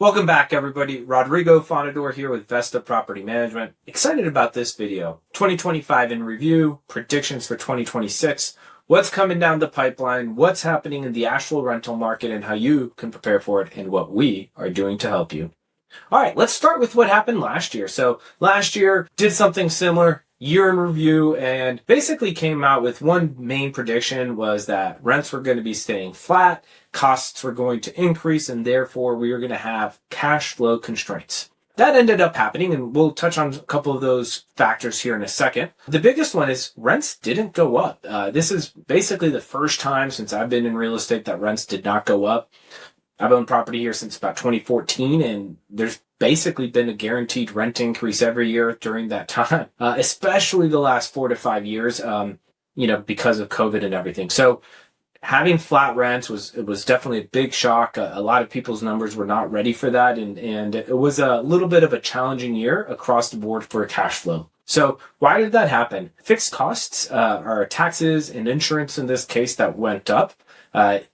Welcome back, everybody. Rodrigo Fonador here with Vesta Property Management. Excited about this video. 2025 in review, predictions for 2026, what's coming down the pipeline, what's happening in the Asheville rental market, and how you can prepare for it, and what we are doing to help you. All right, let's start with what happened last year. So last year did something similar, year in review, and basically came out with one main prediction was that rents were going to be staying flat, costs were going to increase, and therefore we were going to have cash flow constraints. That ended up happening, and we'll touch on a couple of those factors here in a second. The biggest one is rents didn't go up. This is basically the first time since I've been in real estate that rents did not go up. I've owned property here since about 2014, and there's basically been a guaranteed rent increase every year during that time, especially the last 4 to 5 years, because of COVID and everything. So having flat rents was definitely a big shock. A lot of people's numbers were not ready for that, and it was a little bit of a challenging year across the board for cash flow. So why did that happen? Fixed costs are taxes and insurance in this case that went up.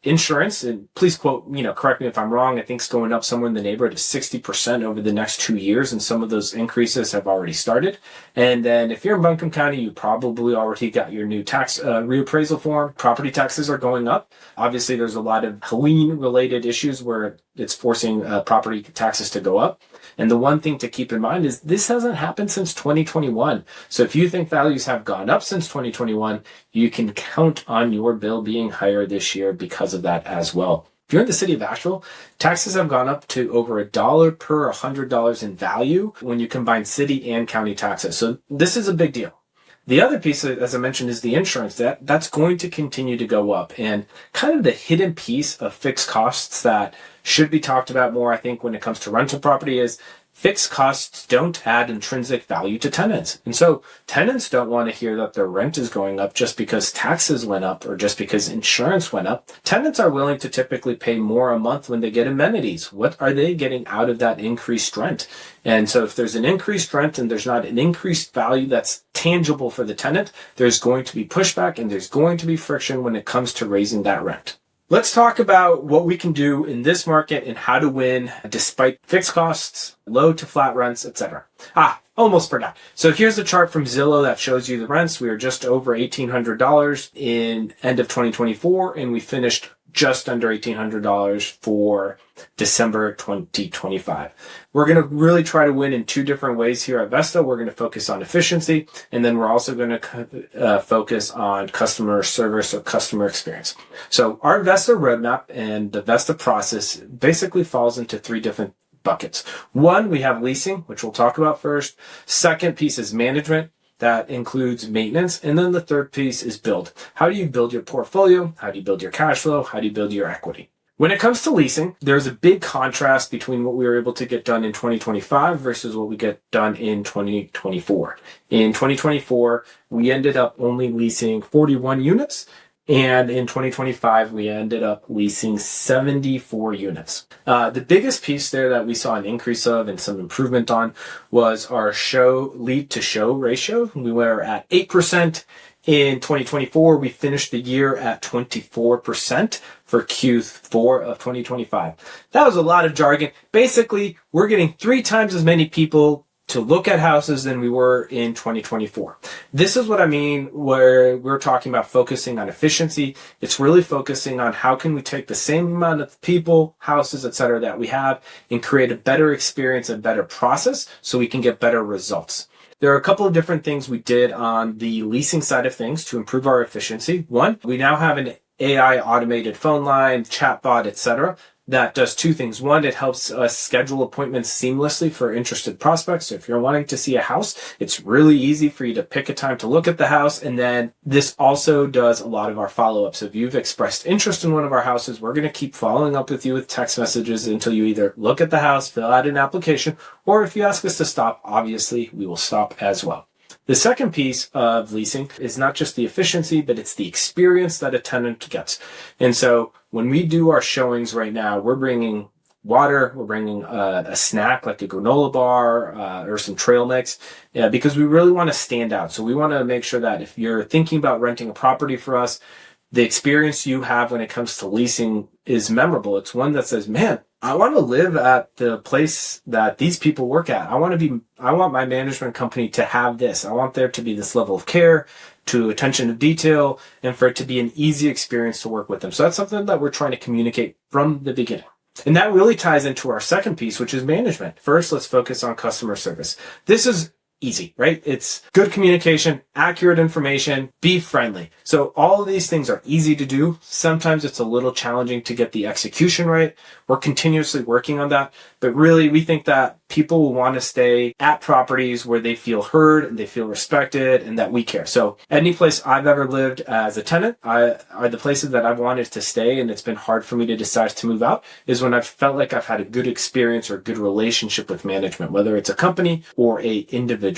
Insurance, and please quote, correct me if I'm wrong, I think it's going up somewhere in the neighborhood of 60% over the next 2 years, and some of those increases have already started. And then if you're in Buncombe County, you probably already got your new tax reappraisal form. Property taxes are going up. Obviously, there's a lot of Helene-related issues where it's forcing property taxes to go up. And the one thing to keep in mind is this hasn't happened since 2021. So if you think values have gone up since 2021, you can count on your bill being higher this year because of that as well. If you're in the city of Asheville, taxes have gone up to over $1 per $100 in value when you combine city and county taxes. So this is a big deal. The other piece, as I mentioned, is the insurance. That's going to continue to go up. And kind of the hidden piece of fixed costs that should be talked about more, I think, when it comes to rental property is fixed costs don't add intrinsic value to tenants. And so tenants don't want to hear that their rent is going up just because taxes went up or just because insurance went up. Tenants are willing to typically pay more a month when they get amenities. What are they getting out of that increased rent? And so if there's an increased rent and there's not an increased value that's tangible for the tenant, there's going to be pushback and there's going to be friction when it comes to raising that rent. Let's talk about what we can do in this market and how to win despite fixed costs, low to flat rents, etc. Almost forgot. So here's a chart from Zillow that shows you the rents. We are just over $1,800 in end of 2024, and we finished just under $1,800 for December 2025. We're going to really try to win in two different ways here at Vesta. We're going to focus on efficiency, and then we're also going to focus on customer service or customer experience. So our Vesta roadmap and the Vesta process basically falls into three different buckets. One, we have leasing, which we'll talk about first. Second piece is management. That includes maintenance. And then the third piece is build. How do you build your portfolio? How do you build your cash flow? How do you build your equity? When it comes to leasing, there's a big contrast between what we were able to get done in 2025 versus what we get done in 2024. In 2024, we ended up only leasing 41 units. And in 2025, we ended up leasing 74 units. The biggest piece there that we saw an increase of and some improvement on was our lead to show ratio. We were at 8% in 2024. We finished the year at 24% for Q4 of 2025. That was a lot of jargon. Basically, we're getting 3 times as many people to look at houses than we were in 2024. This is what I mean where we're talking about focusing on efficiency. It's really focusing on how can we take the same amount of people, houses, etc. that we have and create a better experience, a better process so we can get better results. There are a couple of different things we did on the leasing side of things to improve our efficiency. One, we now have an AI automated phone line, chatbot, etc. that does 2 things. One, it helps us schedule appointments seamlessly for interested prospects. So if you're wanting to see a house, it's really easy for you to pick a time to look at the house. And then this also does a lot of our follow-ups. If you've expressed interest in one of our houses, we're going to keep following up with you with text messages until you either look at the house, fill out an application, or if you ask us to stop, obviously we will stop as well. The second piece of leasing is not just the efficiency, but it's the experience that a tenant gets. And so when we do our showings right now, we're bringing water, we're bringing a snack like a granola bar or some trail mix because we really want to stand out. So we want to make sure that if you're thinking about renting a property for us, the experience you have when it comes to leasing is memorable. It's one that says, man, I want to live at the place that these people work at. I want my management company to have this. I want there to be this level of care, to attention to detail, and for it to be an easy experience to work with them. So that's something that we're trying to communicate from the beginning. And that really ties into our second piece, which is management. First, let's focus on customer service. This is easy, right? It's good communication, accurate information, be friendly. So all of these things are easy to do. Sometimes it's a little challenging to get the execution right. We're continuously working on that. But really, we think that people will want to stay at properties where they feel heard and they feel respected and that we care. So any place I've ever lived as a tenant are the places that I've wanted to stay, and it's been hard for me to decide to move out, is when I've felt like I've had a good experience or a good relationship with management, whether it's a company or a individual.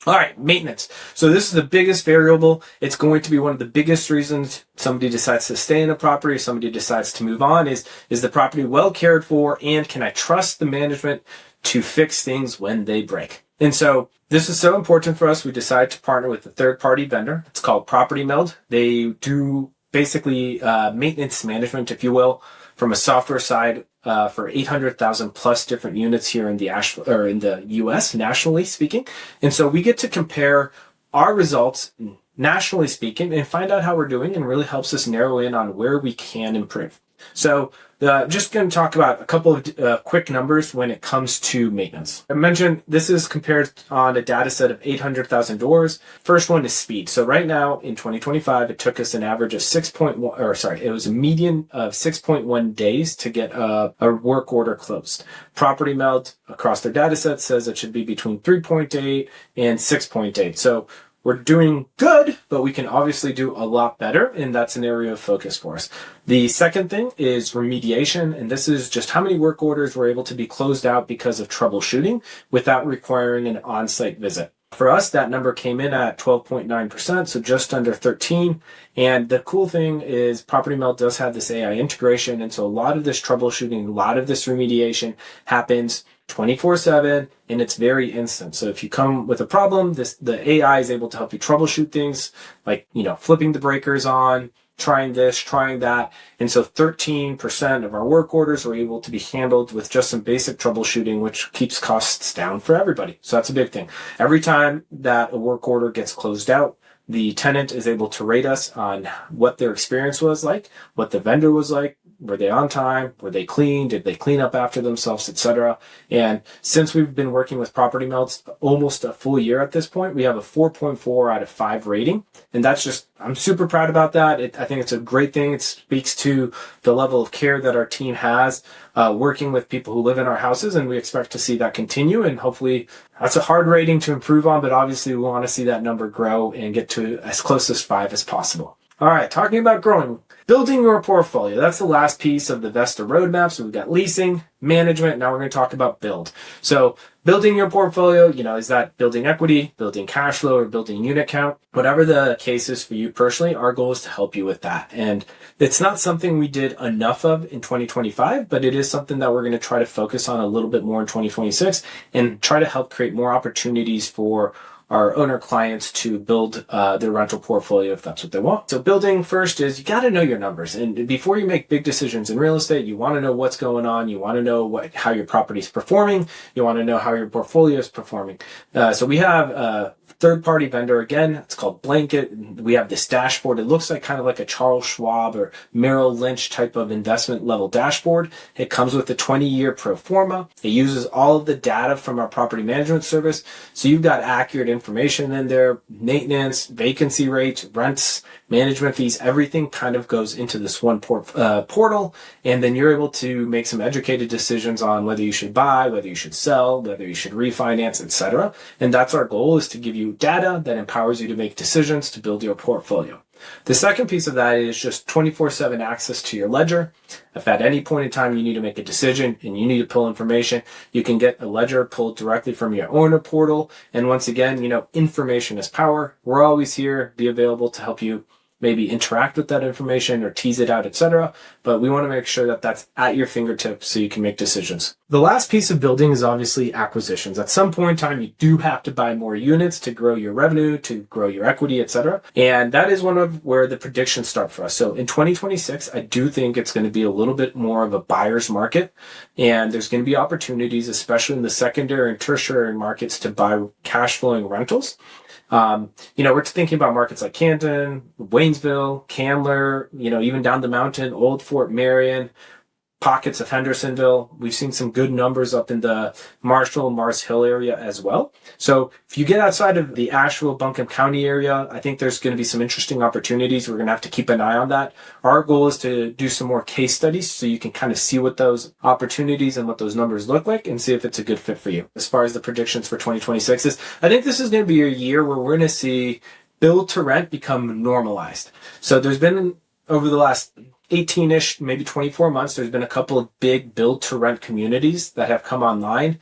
All right, maintenance. So this is the biggest variable. It's going to be one of the biggest reasons somebody decides to stay in a property or somebody decides to move on is the property well cared for, and can I trust the management to fix things when they break? And so this is so important for us. We decided to partner with a third-party vendor. It's called Property Meld. They do basically maintenance management, if you will, from a software side for 800,000 plus different units here in the Asheville or in the U.S. nationally speaking. And so we get to compare our results nationally speaking and find out how we're doing, and really helps us narrow in on where we can improve. So just going to talk about a couple of quick numbers when it comes to maintenance. I mentioned this is compared on a data set of 800,000 doors. First one is speed. So right now in 2025, it took us an average of it was a median of 6.1 days to get a work order closed. Property Meld across their data set says it should be between 3.8 and 6.8. So we're doing good, but we can obviously do a lot better, and that's an area of focus for us. The second thing is remediation, and this is just how many work orders were able to be closed out because of troubleshooting without requiring an on-site visit. For us, that number came in at 12.9%, so just under 13. And the cool thing is Property Meld does have this AI integration, and so a lot of this troubleshooting, a lot of this remediation happens 24/7, and it's very instant. So if you come with a problem, the AI is able to help you troubleshoot things like, flipping the breakers on, trying this, trying that. And so 13% of our work orders were able to be handled with just some basic troubleshooting, which keeps costs down for everybody. So that's a big thing. Every time that a work order gets closed out, the tenant is able to rate us on what their experience was like, what the vendor was like, were they on time, were they clean, did they clean up after themselves, etc. And since we've been working with Property Meld almost a full year at this point, we have a 4.4 out of 5 rating. And I'm super proud about that. I think it's a great thing. It speaks to the level of care that our team has working with people who live in our houses, and we expect to see that continue. And hopefully that's a hard rating to improve on, but obviously we want to see that number grow and get to as close as 5 as possible. All right, talking about growing, building your portfolio. That's the last piece of the Vesta roadmap. So we've got leasing, management. Now we're going to talk about build. So building your portfolio, is that building equity, building cash flow, or building unit count? Whatever the case is for you personally, our goal is to help you with that. And it's not something we did enough of in 2025, but it is something that we're going to try to focus on a little bit more in 2026 and try to help create more opportunities for our owner clients to build their rental portfolio if that's what they want. So building first is you got to know your numbers. And before you make big decisions in real estate, you want to know what's going on. You want to know how your property is performing. You want to know how your portfolio is performing. So we have a third-party vendor. Again, it's called Blanket. We have this dashboard. It looks like kind of like a Charles Schwab or Merrill Lynch type of investment level dashboard. It comes with a 20-year pro forma. It uses all of the data from our property management service. So you've got accurate information in there, maintenance, vacancy rates, rents, management fees, everything kind of goes into this one portal. And then you're able to make some educated decisions on whether you should buy, whether you should sell, whether you should refinance, etc. And that's our goal, is to give you data that empowers you to make decisions to build your portfolio. The second piece of that is just 24/7 access to your ledger. If at any point in time you need to make a decision and you need to pull information, you can get a ledger pulled directly from your owner portal. And once again, information is power. We're always here, be available to help you maybe interact with that information or tease it out, etc. But we want to make sure that that's at your fingertips so you can make decisions. The last piece of building is obviously acquisitions. At some point in time, you do have to buy more units to grow your revenue, to grow your equity, etc. And that is one of where the predictions start for us. So in 2026, I do think it's going to be a little bit more of a buyer's market. And there's going to be opportunities, especially in the secondary and tertiary markets, to buy cash flowing rentals. We're thinking about markets like Canton, Waynesville, Candler, even down the mountain, Old Fort Marion, pockets of Hendersonville. We've seen some good numbers up in the Marshall, Mars Hill area as well. So if you get outside of the Asheville, Buncombe County area, I think there's going to be some interesting opportunities. We're going to have to keep an eye on that. Our goal is to do some more case studies so you can kind of see what those opportunities and what those numbers look like and see if it's a good fit for you. As far as the predictions for 2026 is, I think this is going to be a year where we're going to see build to rent become normalized. So there's been, over the last 18-ish, maybe 24 months, there's been a couple of big build-to-rent communities that have come online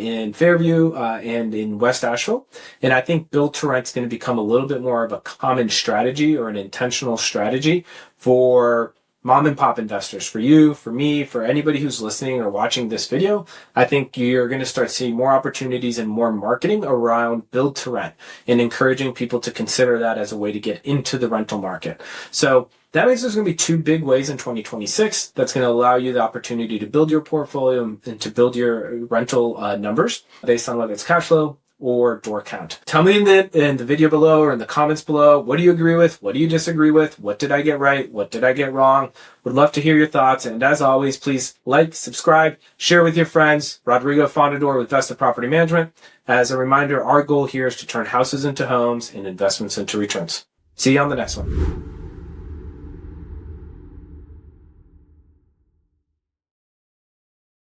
in Fairview and in West Asheville. And I think build-to-rent is going to become a little bit more of a common strategy or an intentional strategy for mom and pop investors, for you, for me, for anybody who's listening or watching this video. I think you're going to start seeing more opportunities and more marketing around build to rent and encouraging people to consider that as a way to get into the rental market. So that means there's going to be two big ways in 2026 that's going to allow you the opportunity to build your portfolio and to build your rental numbers based on whether it's cash flow or door count. Tell me in the video below or in the comments below, what do you agree with? What do you disagree with? What did I get right? What did I get wrong? Would love to hear your thoughts. And as always, please like, subscribe, share with your friends. Rodrigo Fonador with Vesta Property Management. As a reminder, our goal here is to turn houses into homes and investments into returns. See you on the next one.